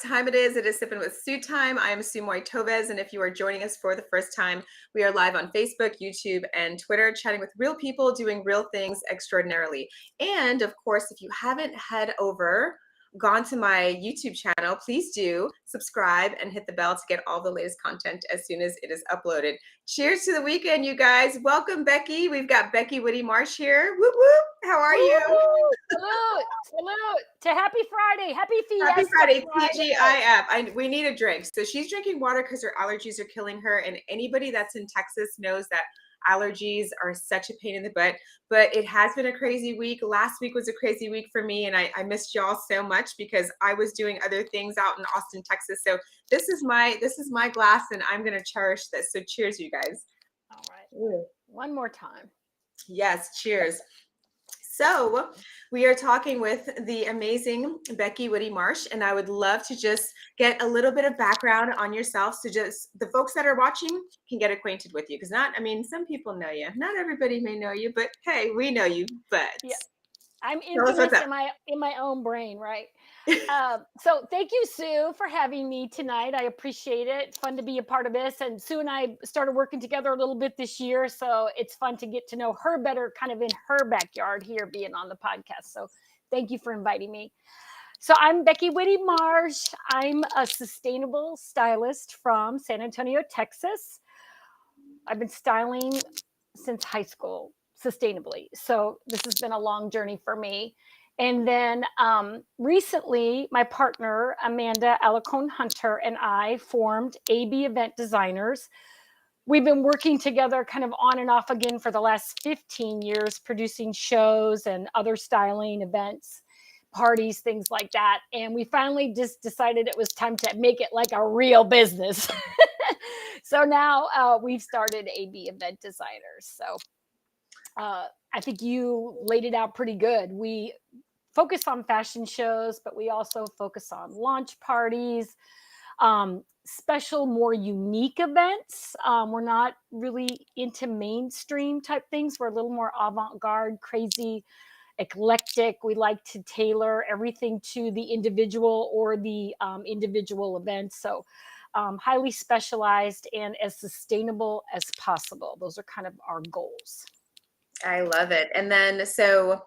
time it is. It is Sipping with Sue time. I am Szu-Moy, and if you are joining us for the first time, we are live on Facebook, YouTube, and Twitter, chatting with real people doing real things extraordinarily. And of course, if you haven't gone to my YouTube channel, please do subscribe and hit the bell to get all the latest content as soon as it is uploaded. Cheers to the weekend, you guys. Welcome, Becky. We've got Becky Witte-Marsh here. Whoop, whoop. How are you? Salute to Happy Friday. Happy Fiesta Happy Friday, Friday. TGIF. We need a drink. So she's drinking water because her allergies are killing her. And anybody that's in Texas knows that allergies are such a pain in the butt. But it has been a crazy week. Last week was a crazy week for me. And I missed y'all so much because I was doing other things out in Austin, Texas. So this is my glass and I'm going to cherish this. So cheers, you guys. All right. One more time. Yes, cheers. So we are talking with the amazing Becky Witte-Marsh, and I would love to just get a little bit of background on yourself so just the folks that are watching can get acquainted with you. Because some people know you. Not everybody may know you, but hey, we know you. But yeah. I'm infamous in my own brain, right? So thank you, Sue, for having me tonight. I appreciate it. Fun to be a part of this. And Sue and I started working together a little bit this year, so it's fun to get to know her better, kind of in her backyard here, being on the podcast. So thank you for inviting me. So I'm Becky Witte-Marsh. I'm a sustainable stylist from San Antonio, Texas. I've been styling since high school sustainably. So this has been a long journey for me. And then recently, my partner, Amanda Alarcon-Hunter, and I formed AB Event Designers. We've been working together kind of on and off again for the last 15 years, producing shows and other styling events, parties, things like that. And we finally just decided it was time to make it like a real business. So now we've started AB Event Designers. So I think you laid it out pretty good. We focus on fashion shows, but we also focus on launch parties, special, more unique events. We're not really into mainstream type things. We're a little more avant-garde, crazy, eclectic. We like to tailor everything to the individual or the individual events. So highly specialized and as sustainable as possible. Those are kind of our goals. I love it. And then, so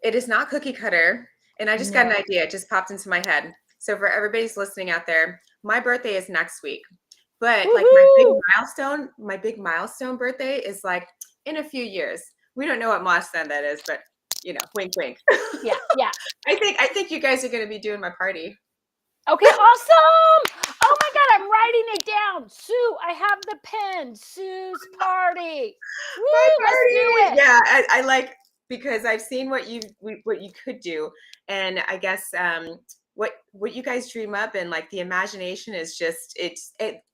it is not cookie cutter. And I just got an idea. It just popped into my head. So for everybody's listening out there, my birthday is next week. But Woo-hoo! Like my big milestone birthday is like in a few years. We don't know what milestone that is, but wink, wink. Yeah. I think you guys are going to be doing my party. Okay, awesome. Oh my God, I'm writing it down. Sue, I have the pen. Sue's party. Woo, my party. Let's do it. Yeah, I like, because I've seen what you could do, and I guess what you guys dream up, and like the imagination is just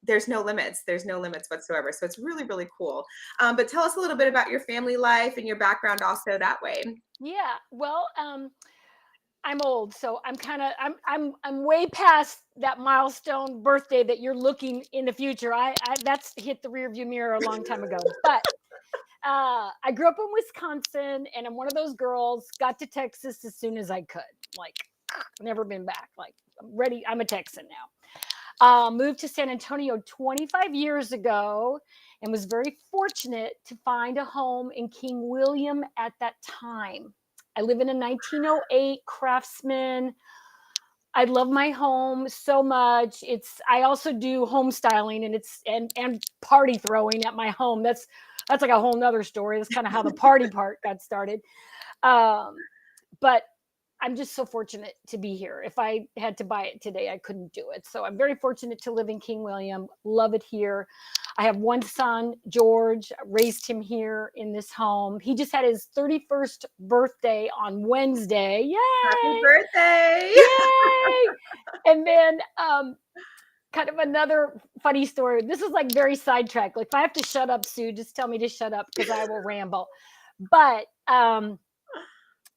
there's no limits whatsoever. So it's really, really cool. But tell us a little bit about your family life and your background also that way. Yeah, well, I'm old, so I'm way past that milestone birthday that you're looking in the future. I that's hit the rearview mirror a long time ago. But I grew up in Wisconsin, and I'm one of those girls. Got to Texas as soon as I could. Like, never been back. Like, I'm ready. I'm a Texan now. Moved to San Antonio 25 years ago, and was very fortunate to find a home in King William at that time. I live in a 1908 Craftsman. I love my home so much. I also do home styling and party throwing at my home. That's like a whole nother story. That's kind of how the party part got started. But I'm just so fortunate to be here. If I had to buy it today, I couldn't do it. So I'm very fortunate to live in King William. Love it here. I have one son, George, raised him here in this home. He just had his 31st birthday on Wednesday. Yay! Happy birthday! Yay! And then kind of another funny story. This is like very sidetracked. Like, if I have to shut up, Sue, just tell me to shut up because I will ramble. But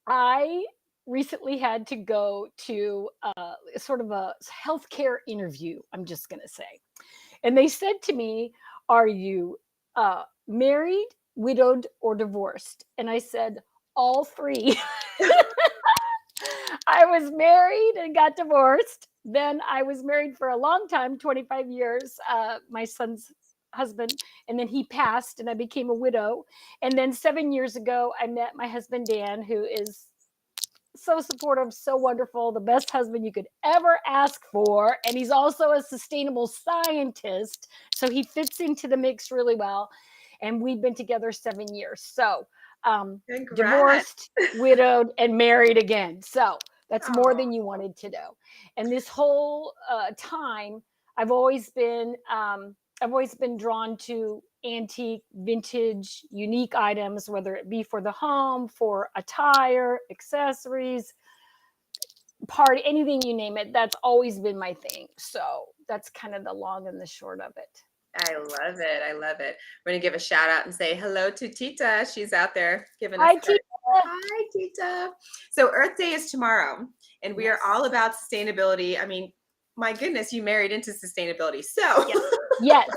I recently had to go to sort of a healthcare interview, I'm just going to say. And they said to me, "Are you married, widowed, or divorced?" And I said, "All three." I was married and got divorced. Then I was married for a long time, 25 years, my son's husband, and then he passed and I became a widow. And then 7 years ago, I met my husband, Dan, who is so supportive, so wonderful, the best husband you could ever ask for. And he's also a sustainable scientist. So he fits into the mix really well. And we've been together 7 years. So divorced, widowed, and married again. So that's more than you wanted to know. And this whole time, I've always been drawn to antique, vintage, unique items, whether it be for the home, for attire, accessories, party, anything you name it. That's always been my thing. So that's kind of the long and the short of it. I love it. I love it. We're going to give a shout out and say hello to Tita. She's out there giving us Tita. Hi, Tita. So Earth Day is tomorrow, and we are all about sustainability. I mean, my goodness, you married into sustainability. So yes.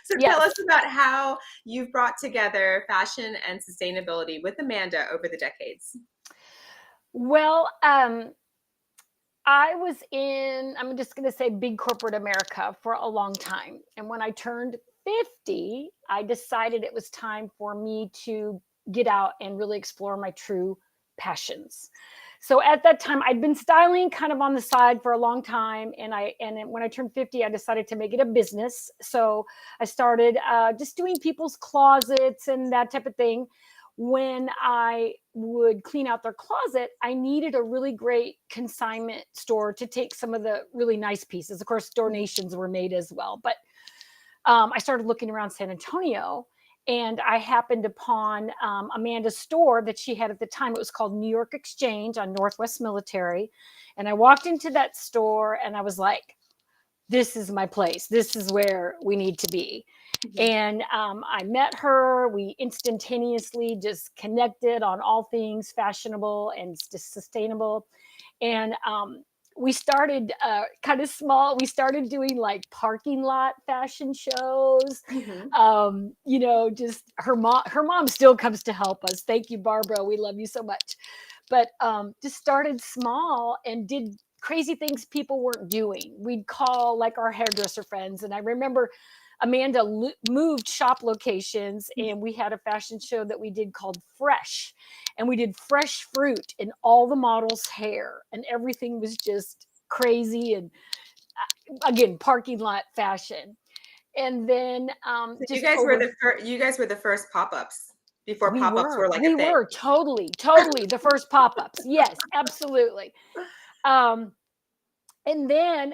So tell us about how you've brought together fashion and sustainability with Amanda over the decades. Well, I was in, I'm just going to say big corporate America for a long time. And when I turned 50, I decided it was time for me to get out and really explore my true passions. So at that time, I'd been styling kind of on the side for a long time. And when I turned 50, I decided to make it a business. So I started just doing people's closets and that type of thing. When I would clean out their closet, I needed a really great consignment store to take some of the really nice pieces. Of course, donations were made as well. But I started looking around San Antonio, and I happened upon Amanda's store that she had at the time. It was called New York Exchange on Northwest Military. And I walked into that store and I was like, this is my place. This is where we need to be. And I met her. We instantaneously just connected on all things fashionable and sustainable. And we started kind of small. We started doing like parking lot fashion shows. Just her mom still comes to help us. Thank you, Barbara. We love you so much. But just started small and did crazy things people weren't doing. We'd call like our hairdresser friends. And I remember Amanda moved shop locations, and we had a fashion show that we did called Fresh, and we did fresh fruit in all the models' hair, and everything was just crazy. And again, parking lot fashion. And then you guys were the first pop-ups before pop-ups were like a thing. We were totally the first pop-ups. Yes, absolutely. And then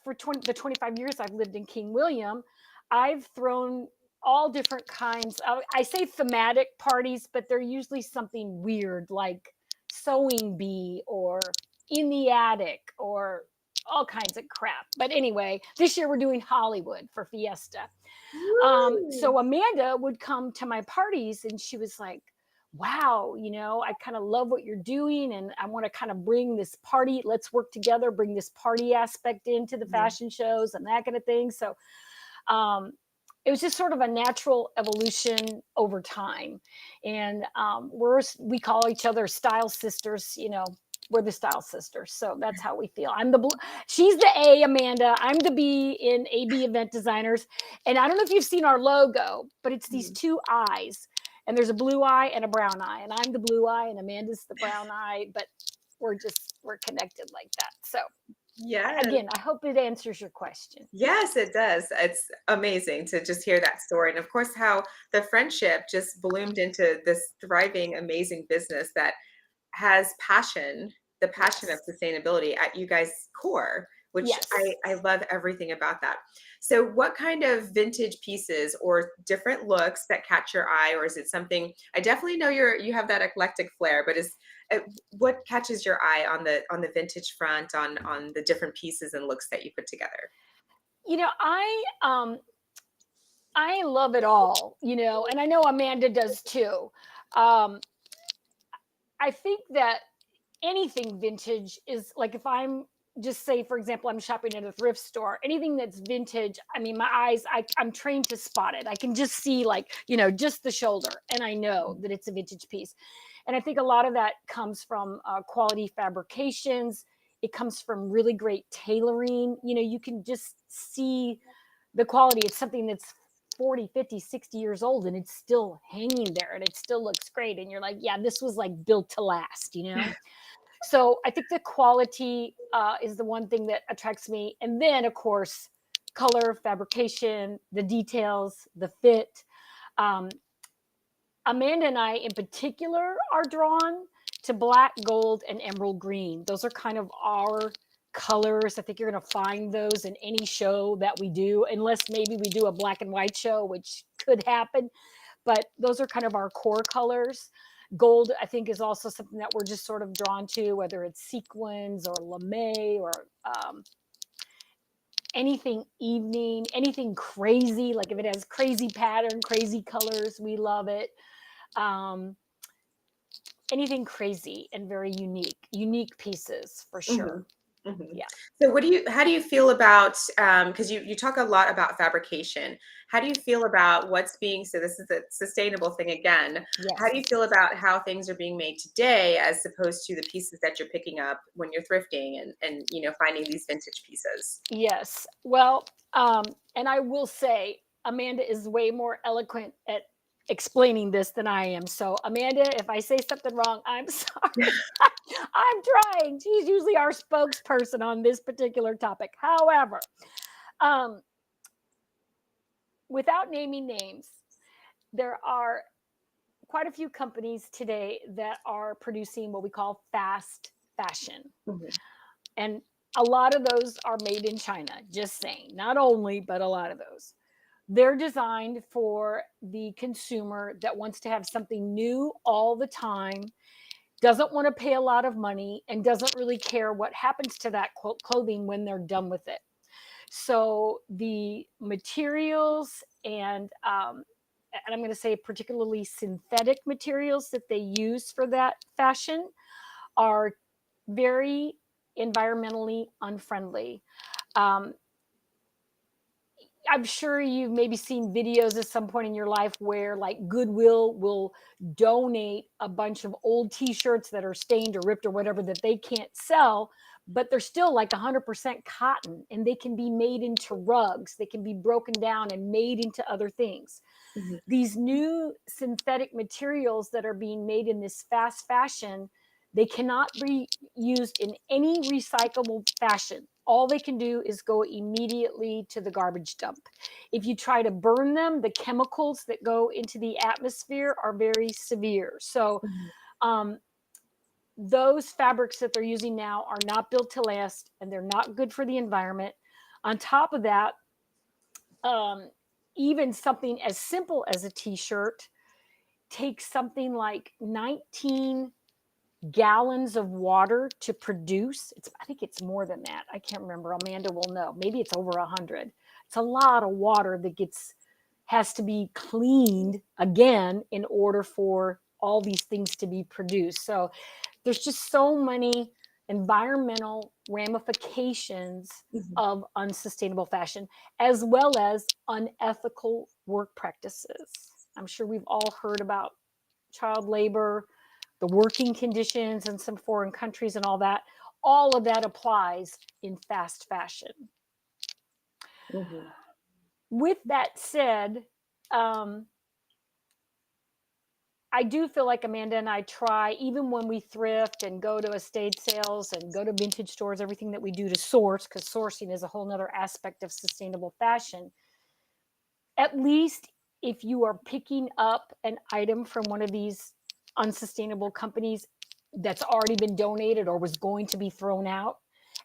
for the 25 years I've lived in King William, I've thrown all different kinds. I say thematic parties, but they're usually something weird like sewing bee or in the attic or all kinds of crap. But anyway, this year we're doing Hollywood for Fiesta. So Amanda would come to my parties and she was like, wow, I kind of love what you're doing and I want to kind of bring this party, let's work together, bring this party aspect into the fashion shows and that kind of thing. So it was just sort of a natural evolution over time. And we call each other style sisters, we're the style sisters. So that's how we feel. She's the A, Amanda. I'm the B in AB Event Designers. And I don't know if you've seen our logo, but it's these two eyes. And there's a blue eye and a brown eye. And I'm the blue eye and Amanda's the brown eye. But we're connected like that. So again, I hope it answers your question. Yes, it does. It's amazing to just hear that story. And of course, how the friendship just bloomed into this thriving, amazing business that has the passion of sustainability at you guys' core, which I love everything about that. So what kind of vintage pieces or different looks that catch your eye, or is it something, I definitely know you have that eclectic flair, but what catches your eye on the vintage front, on the different pieces and looks that you put together? I love it all, and I know Amanda does too. I think that anything vintage is like, if I'm just say, for example, I'm shopping at a thrift store, anything that's vintage, I mean, my eyes, I'm trained to spot it. I can just see like, just the shoulder and I know that it's a vintage piece. And I think a lot of that comes from quality fabrications. It comes from really great tailoring. You can just see the quality. It's something that's 40, 50, 60 years old and it's still hanging there and it still looks great. And you're like, yeah, this was like built to last. So I think the quality is the one thing that attracts me. And then, of course, color, fabrication, the details, the fit. Um, Amanda and I, in particular, are drawn to black, gold, and emerald green. Those are kind of our colors. I think you're going to find those in any show that we do, unless maybe we do a black and white show, which could happen. But those are kind of our core colors. Gold, I think, is also something that we're just sort of drawn to, whether it's sequins or lame or anything evening, anything crazy. Like if it has crazy pattern, crazy colors, we love it. Anything crazy and very unique pieces for sure. Yeah. So how do you feel about, because you talk a lot about fabrication. How do you feel about so this is a sustainable thing again. Yes. How do you feel about how things are being made today as opposed to the pieces that you're picking up when you're thrifting and finding these vintage pieces? Yes. Well, and I will say Amanda is way more eloquent at explaining this than I am. So Amanda, if I say something wrong, I'm sorry. I'm trying. She's usually our spokesperson on this particular topic. However, without naming names, there are quite a few companies today that are producing what we call fast fashion. And a lot of those are made in China, just saying. Not only, but a lot of those. They're designed for the consumer that wants to have something new all the time, doesn't want to pay a lot of money, and doesn't really care what happens to that clothing when they're done with it. So the materials and I'm going to say particularly synthetic materials that they use for that fashion are very environmentally unfriendly. I'm sure you've maybe seen videos at some point in your life where like Goodwill will donate a bunch of old t-shirts that are stained or ripped or whatever that they can't sell, but they're still like 100% cotton and they can be made into rugs. They can be broken down and made into other things. These new synthetic materials that are being made in this fast fashion, they cannot be used in any recyclable fashion. All they can do is go immediately to the garbage dump. If you try to burn them, the chemicals that go into the atmosphere are very severe. So those fabrics that they're using now are not built to last and they're not good for the environment. On top of that, even something as simple as a t-shirt takes something like 19 gallons of water to produce. I think it's more than that. I can't remember. Amanda will know. Maybe it's over 100. It's a lot of water that has to be cleaned again in order for all these things to be produced. So there's just so many environmental ramifications of unsustainable fashion, as well as unethical work practices. I'm sure we've all heard about child labor, the working conditions in some foreign countries and all that. All of that applies in fast fashion. With that said, I do feel like Amanda and I try, even when we thrift and go to estate sales and go to vintage stores, everything that we do to source, because sourcing is a whole nother aspect of sustainable fashion. At least if you are picking up an item from one of these unsustainable companies that's already been donated or was going to be thrown out,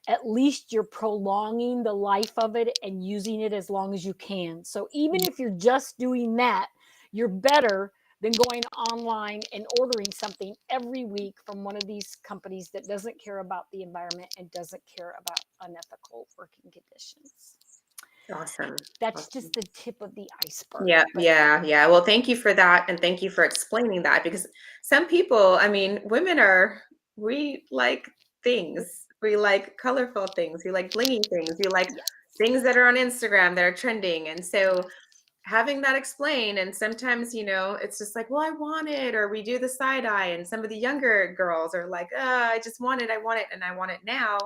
at least you're prolonging the life of it and using it as long as you can. So even if you're just doing that, you're better than going online and ordering something every week from one of these companies that doesn't care about the environment and doesn't care about unethical working conditions. Awesome. That's just the tip of the iceberg. Yeah. Well, thank you for that. And thank you for explaining that, because some people, we like things. We like colorful things. We like blingy things. We like things that are on Instagram that are trending. And so having that explained, and sometimes, it's just like, well, I want it, or we do the side eye, and some of the younger girls are like, I just want it, and I want it now.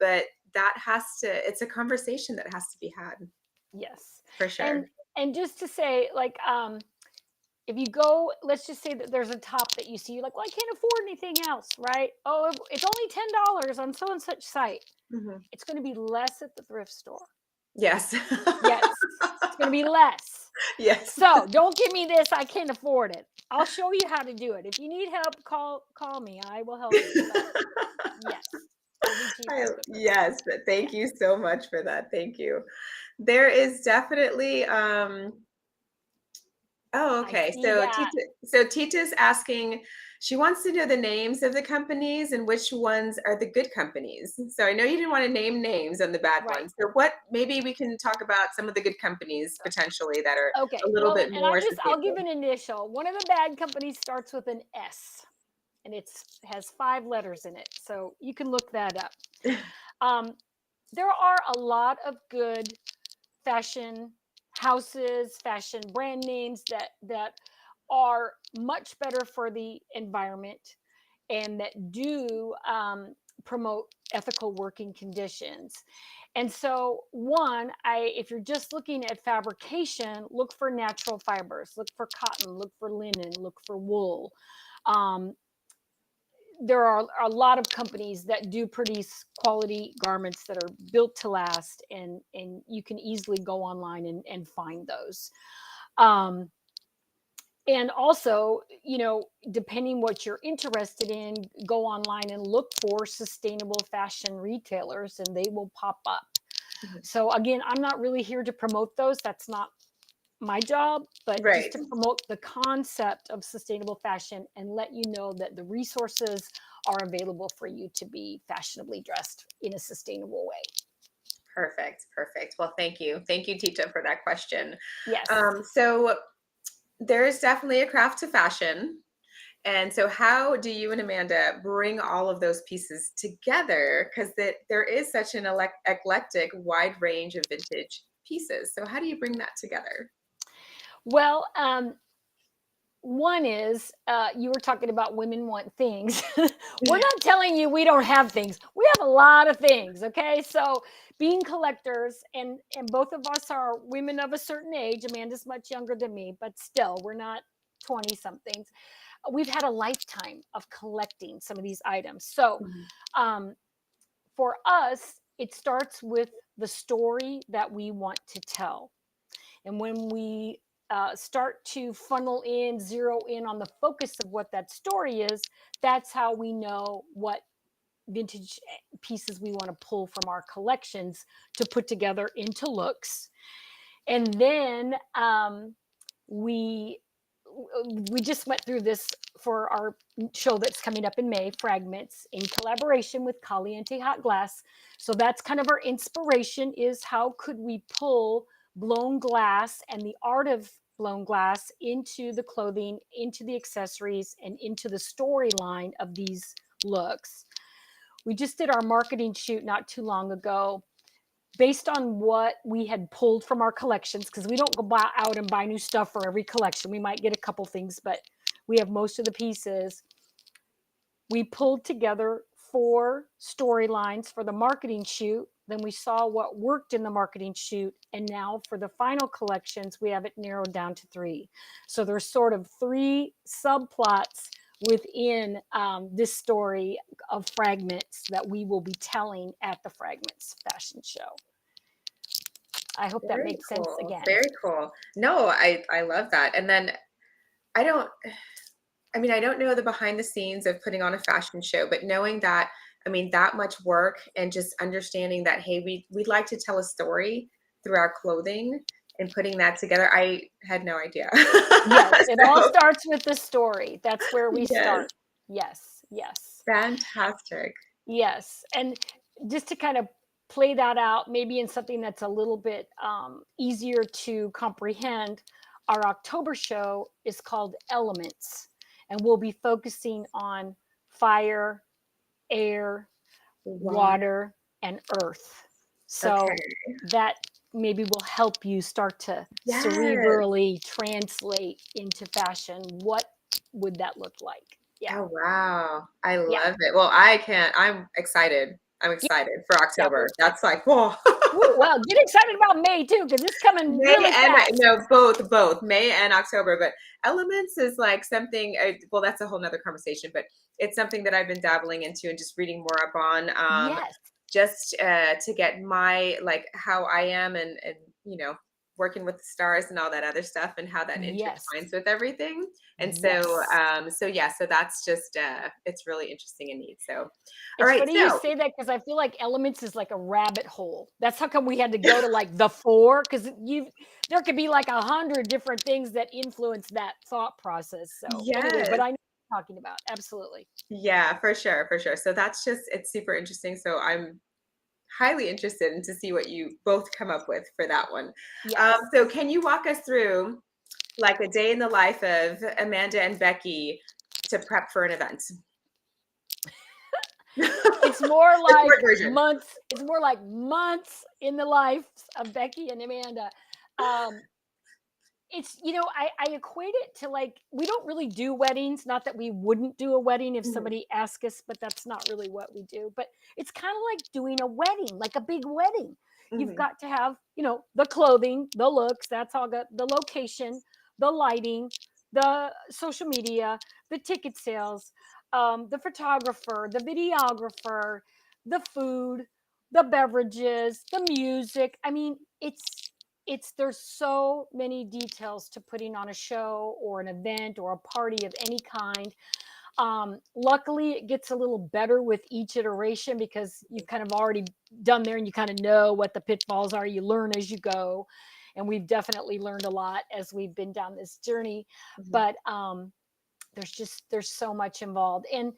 But it's a conversation that has to be had, Yes. for And sure. and just to say, like, if you go, let's just say that there's a top that you see, you're like, well, I can't afford anything else, right? Oh, it's only $10 on so and such site. Mhm. It's going to be less at the thrift store. Yes. Yes, it's going to be less. Yes. So don't give me this. I can't afford it. I'll show you how to do it. If you need help, call me. I will help you. But yes, it'll be cheaper at the thrift store. Yes, but thank Yeah. you so much for that. Thank you. There is definitely oh, I okay. see So that. Tita's asking, she wants to know the names of the companies and which ones are the good companies. So I know you didn't want to name names on the bad Right. ones. So maybe we can talk about some of the good companies potentially that are Okay. a little Well, bit and more I'll give sustainable. an initial. One of the bad companies starts with an S, and has 5 letters in it. So you can look that up. Um, there are a lot of good fashion houses, fashion brand names that are much better for the environment and that do promote ethical working conditions. And so, if you're just looking at fabrication, look for natural fibers, look for cotton, look for linen, look for wool. Um, there are a lot of companies that do produce quality garments that are built to last, and you can easily go online and find those. Um, and also, depending what you're interested in, go online and look for sustainable fashion retailers, and they will pop up. Mhm. So again, I'm not really here to promote those. That's not my job, but just Right. to promote the concept of sustainable fashion and let you know that the resources are available for you to be fashionably dressed in a sustainable way. Perfect. Perfect. Well, thank you. Thank you, Tita, for that question. Yes. So there is definitely a craft to fashion. And so, how do you and Amanda bring all of those pieces together? Because there is such an eclectic, wide range of vintage pieces. So, how do you bring that together? Well, one is you were talking about women want things. We're not telling you we don't have things. We have a lot of things. Okay, so being collectors, and both of us are women of a certain age. Amanda's much younger than me, but still, we're not 20 somethings. We've had a lifetime of collecting some of these items. So Mhm. um, for us, it starts with the story that we want to tell. And when we start to funnel in, zero in on the focus of what that story is, that's how we know what vintage pieces we want to pull from our collections to put together into looks. And then we we just went through this for our show that's coming up in May, Fragments, in collaboration with Caliente Hot Glass. So that's kind of our inspiration, is how could we pull blown glass and the art of blown glass into the clothing, into the accessories, and into the storyline of these looks. We just did our marketing shoot not too long ago based on what we had pulled from our collections, because we don't go out and buy new stuff for every collection. We might get a couple things, but we have most of the pieces. We pulled together 4 storylines for the marketing shoot. Then we saw what worked in the marketing shoot. And now for the final collections, we have it narrowed down to 3. So there's sort of 3 subplots within this story of Fragments that we will be telling at the Fragments fashion show. I hope that Very makes sense cool. again. Very cool. No, I love that. And then I don't. I don't know the behind the scenes of putting on a fashion show, but knowing that, that much work and just understanding that, hey, we'd like to tell a story through our clothing and putting that together, I had no idea. Yes, it all So, starts with the story. That's where we yes, start. Yes, yes, fantastic. yes. And just to kind of play that out, maybe in something that's a little bit easier to comprehend, our October show is called Elements, and we'll be focusing on fire, air, Wow. water, and earth. Okay. So that maybe will help you start to Yes. cerebrally translate into fashion. What would that look like? Yeah. Oh, wow. I Yeah. love it. Well, I'm excited. I'm excited for Yeah. October. That's like, whoa. Well, get excited about May too, because it's coming May really and fast. no, both May and October. But elements is like something. Well, that's a whole nother conversation. But it's something that I've been dabbling into and just reading more up on. Yes. Just to get my like how I am and you know working with the stars and all that other stuff and how that Yes. intertwines with everything. And Yes. so yeah, so that's just it's really interesting and neat. So all It's right, funny you so say that because I feel like elements is like a rabbit hole. That's how come we had to go to like the 4 because there could be like 100 different things that influence that thought process. So anyway, but yes. I know what you're talking about. Absolutely. Yeah, for sure, for sure. So that's just it's super interesting. So I'm highly interested in to see what you both come up with for that one. Yes. So can you walk us through like a day in the life of Amanda and Becky to prep for an event? It's more The like short version. months. It's more like months in the lives of Becky and Amanda. Um, it's I equate it to like we don't really do weddings. Not that we wouldn't do a wedding if Mhm, somebody asked us, but that's not really what we do. But it's kind of like doing a wedding, like a big wedding. You've mhm, got to have the clothing, the looks. That's all good. The location, the lighting, the social media, the ticket sales, the photographer, the videographer, the food, the beverages, the music. I mean, it's there's so many details to putting on a show or an event or a party of any kind. Luckily, it gets a little better with each iteration because you've kind of already done there and you kind of know what the pitfalls are. You learn as you go. And we've definitely learned a lot as we've been down this journey. mhm, But there's so much involved. And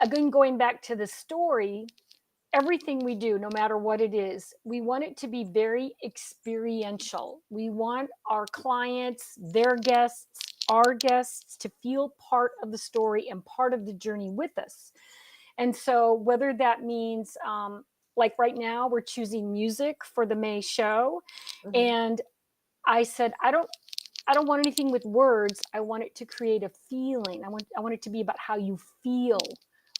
again, going back to the story, everything we do, no matter what it is, we want it to be very experiential. We want our clients, their guests, our guests to feel part of the story and part of the journey with us. And so, whether that means, like right now, we're choosing music for the May show, mhm, and I said, I don't want anything with words. I want it to create a feeling. I want it to be about how you feel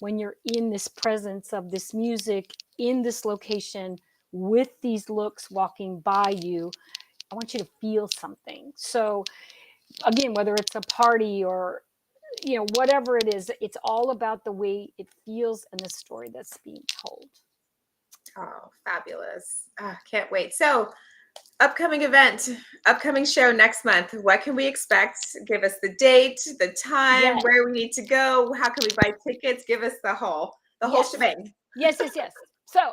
when you're in this presence of this music in this location with these looks walking by you. I want you to feel something. So again, whether it's a party or whatever it is, it's all about the way it feels and the story that's being told. oh, fabulous. Ah, can't wait. So, upcoming event, upcoming show next month. What can we expect? Give us the date, the time, Yes, where we need to go. How can we buy tickets? Give us the whole yes, shebang. yes. So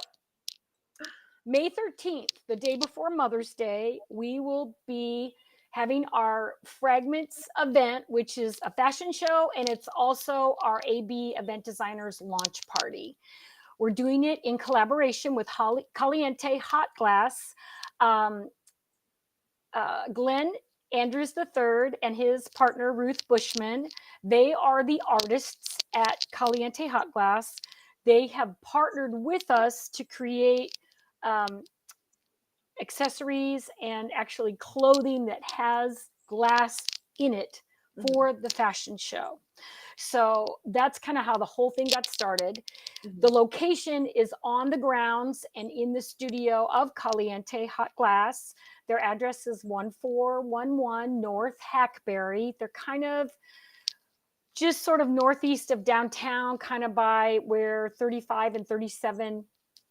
May 13th, the day before Mother's Day, we will be having our Fragments event, which is a fashion show, and it's also our AB event designers launch party. We're doing it in collaboration with Caliente Hot Glass, um, Glenn Andrews III and his partner Ruth Bushman. They are the artists at Caliente Hot Glass. They have partnered with us to create um, accessories and actually clothing that has glass in it Mhm, for the fashion show. So that's kind of how the whole thing got started. mhm. The location is on the grounds and in the studio of Caliente Hot Glass. Their address is 1411 North Hackberry. They're kind of just sort of northeast of downtown, kind of by where 35 and 37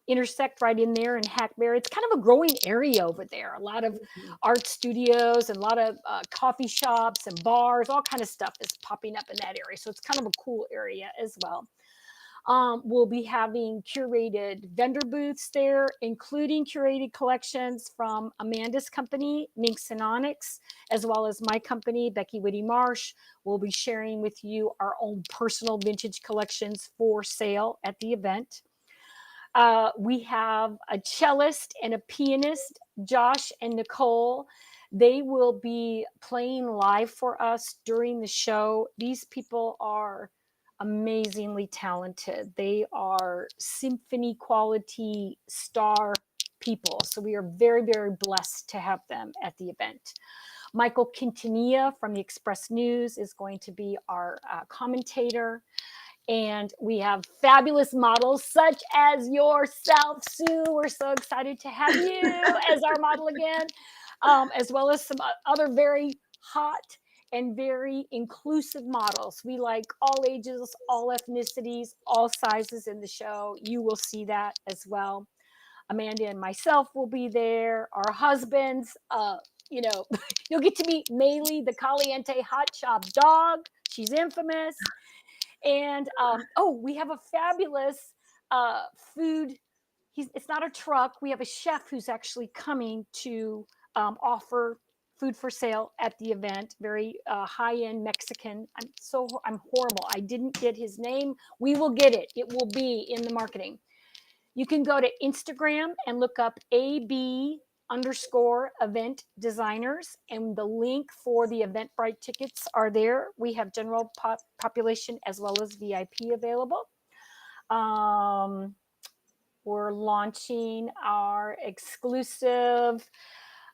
intersect right in there in Hackberry. It's kind of a growing area over there. A lot of Mhm. art studios and a lot of coffee shops and bars, all kind of stuff is popping up in that area. So it's kind of a cool area as well. We'll be having curated vendor booths there, including curated collections from Amanda's company, Minx and Onyx, as well as my company, Becky Witte-Marsh. We'll be sharing with you our own personal vintage collections for sale at the event. We have a cellist and a pianist, Josh and Nicole. They will be playing live for us during the show. These people are amazingly talented. They are symphony quality star people. So we are very, very blessed to have them at the event. Michael Quintanilla from the Express News is going to be our commentator. And we have fabulous models such as yourself, Sue. We're so excited to have you as our model again, as well as some other very hot and very inclusive models. We like all ages, all ethnicities, all sizes in the show. You will see that as well. Amanda and myself will be there. Our husbands, you'll get to meet Maylee, the Caliente Hot Shop dog. She's infamous. And we have a fabulous food. It's not a truck. We have a chef who's actually coming to offer food for sale at the event. Very high-end Mexican. I'm horrible. I didn't get his name. We will get it. It will be in the marketing. You can go to Instagram and look up AB_event designers, and the link for the Eventbrite tickets are there. We have general population as well as VIP available. We're launching our exclusive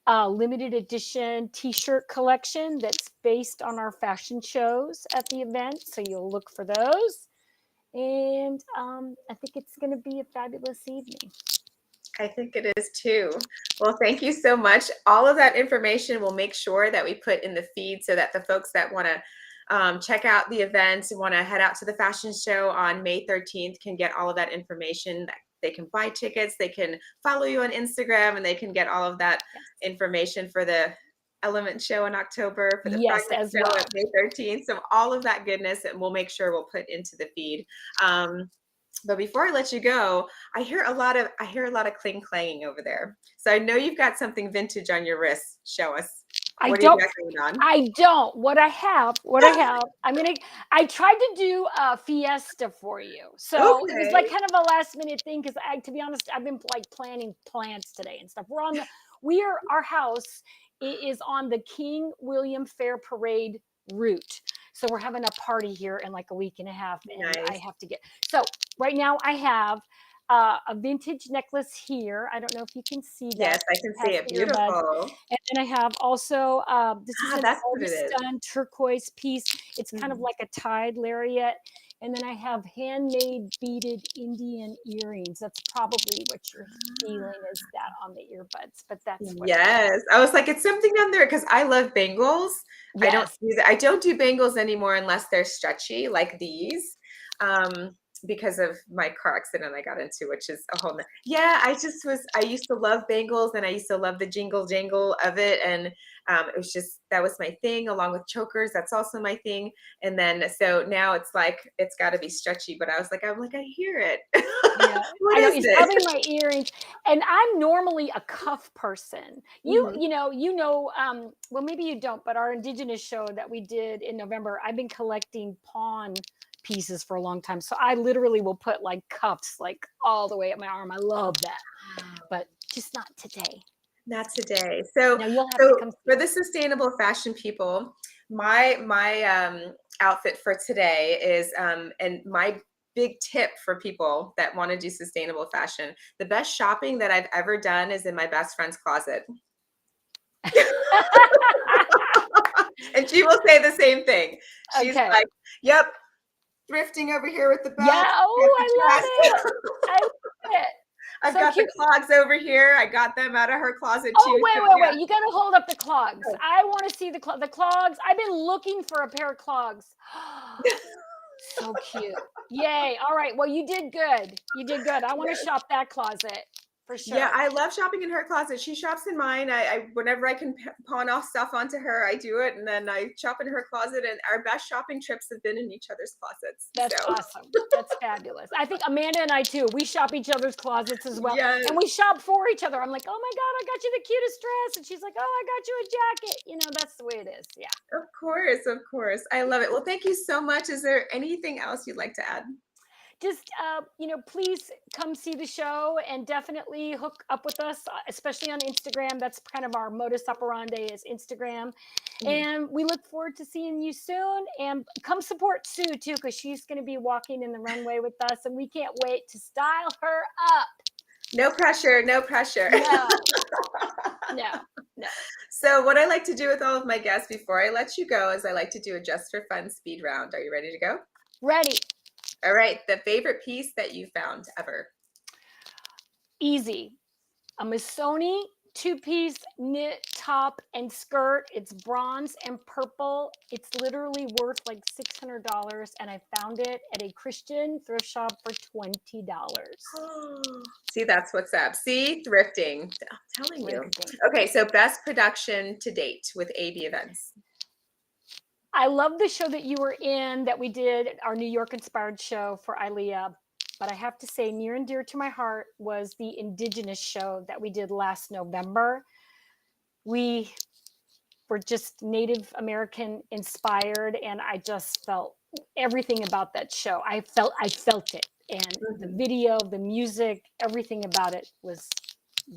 limited edition t-shirt collection that's based on our fashion shows at the event. So you'll look for those. And I think it's going to be a fabulous evening. I think it is too. Well, thank you so much. All of that information we'll make sure that we put in the feed so that the folks that want to check out the event and want to head out to the fashion show on May 13th can get all of that information. They can buy tickets, they can follow you on Instagram, and they can get all of that information for the Element show in October, for the Project show on May 13th. So all of that goodness, and we'll make sure we'll put into the feed. But before I let you go, I hear a lot of cling clanging over there. So I know you've got something vintage on your wrist. Show us. I don't. What I have. I tried to do a Fiesta for you. So it was like kind of a last minute thing because to be honest, I've been like planning plants today and stuff. Our house is on the King William Fair Parade route. So we're having a party here in like a week and a half, and I have to get. So right now I have a vintage necklace here. I don't know if you can see that. Yes, I can see it. Beautiful. And then I have also this is an done turquoise piece. It's kind of like a tied lariat. And then I have handmade beaded Indian earrings. That's probably what you're feeling is that on the earbuds, but that's what I was like, it's something on there because I love bangles. Yes. I don't do bangles anymore unless they're stretchy like these. Because of my car accident I got into, which is a whole I used to love bangles, and I used to love the jingle jangle of it, and it was just, that was my thing, along with chokers. That's also my thing. And then so now it's like it's got to be stretchy, but I'm like I hear it. Yeah. It's probably my earrings, and I'm normally a cuff person. Well, maybe you don't, but our Indigenous show that we did in November, I've been collecting pawn pieces for a long time, so I literally will put like cuffs like all the way up my arm. I love that, but just not today. Not today. So for the sustainable fashion people, my outfit for today is and my big tip for people that want to do sustainable fashion, the best shopping that I've ever done is in my best friend's closet. And she will say the same thing. She's like, yep, thrifting over here with the belt. Yeah, I love it. I love it. I've got the clogs over here. I got them out of her closet too. Oh, wait. You got to hold up the clogs. I want to see the clogs. I've been looking for a pair of clogs. So cute. Yay. All right. Well, you did good. I want to shop that closet. For sure. Yeah, I love shopping in her closet. She shops in mine. I whenever I can pawn off stuff onto her, I do it, and then I shop in her closet. And our best shopping trips have been in each other's closets. That's awesome. That's fabulous. I think Amanda and I too. We shop each other's closets as well, and we shop for each other. I'm like, oh my God, I got you the cutest dress, and she's like, oh, I got you a jacket. That's the way it is. Yeah. Of course. I love it. Well, thank you so much. Is there anything else you'd like to add? Just, please come see the show and definitely hook up with us, especially on Instagram. That's kind of our modus operandi is Instagram. And we look forward to seeing you soon. And come support Sue too, because she's going to be walking in the runway with us, and we can't wait to style her up. No pressure, no pressure. No, no, no. So what I like to do with all of my guests before I let you go is I like to do a just for fun speed round. Are you ready to go? Ready. All right. The favorite piece that you found ever? Easy. A Missoni two-piece knit top and skirt. It's bronze and purple. It's literally worth like $600, and I found it at a Christian thrift shop for $20. See, that's what's up. See, thrifting. I'm telling you. Thrifting. Okay, so best production to date with AB events. I love the show that you were in that we did, our New York inspired show for ILEA. But I have to say, near and dear to my heart was the Indigenous show that we did last November. We were just Native American inspired, and I just felt everything about that show. I felt it, and the video, the music, everything about it was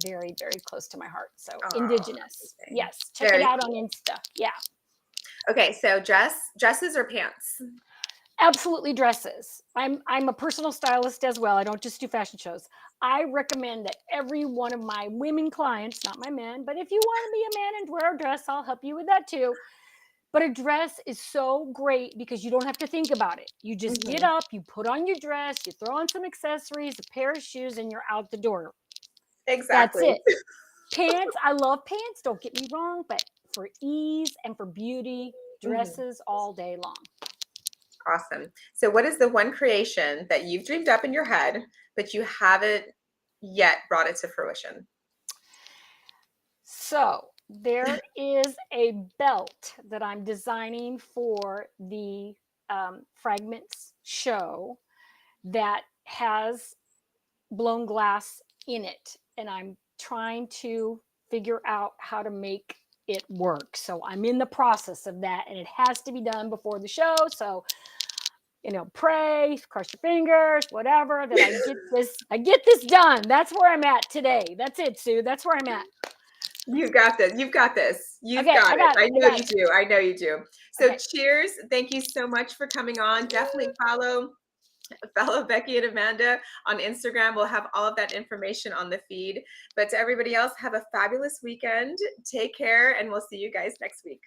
very, very close to my heart. So Indigenous, yes, check it out on Insta. Yeah. Okay, so dresses or pants? Absolutely dresses. I'm a personal stylist as well. I don't just do fashion shows. I recommend that every one of my women clients, not my men, but if you want to be a man and wear a dress, I'll help you with that too. But a dress is so great because you don't have to think about it. You just get up, you put on your dress, you throw on some accessories, a pair of shoes, and you're out the door. Exactly. That's it. Pants, I love pants, don't get me wrong, but for ease and for beauty, dresses all day long. Awesome. So what is the one creation that you've dreamed up in your head, but you haven't yet brought it to fruition? So there is a belt that I'm designing for the Fragments show that has blown glass in it. And I'm trying to figure out how to make it work. So I'm in the process of that, and it has to be done before the show. So, pray, cross your fingers, whatever, that I get this done. That's where I'm at today. That's it, Sue. That's where I'm at. You got this. You've got this. You've Okay, got it. I know you it. do. I know you do. So Okay. cheers. Thank you so much for coming on. Definitely follow Becky and Amanda on Instagram. We'll have all of that information on the feed. But to everybody else, have a fabulous weekend. Take care, and we'll see you guys next week.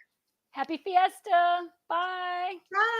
Happy Fiesta. Bye. Bye.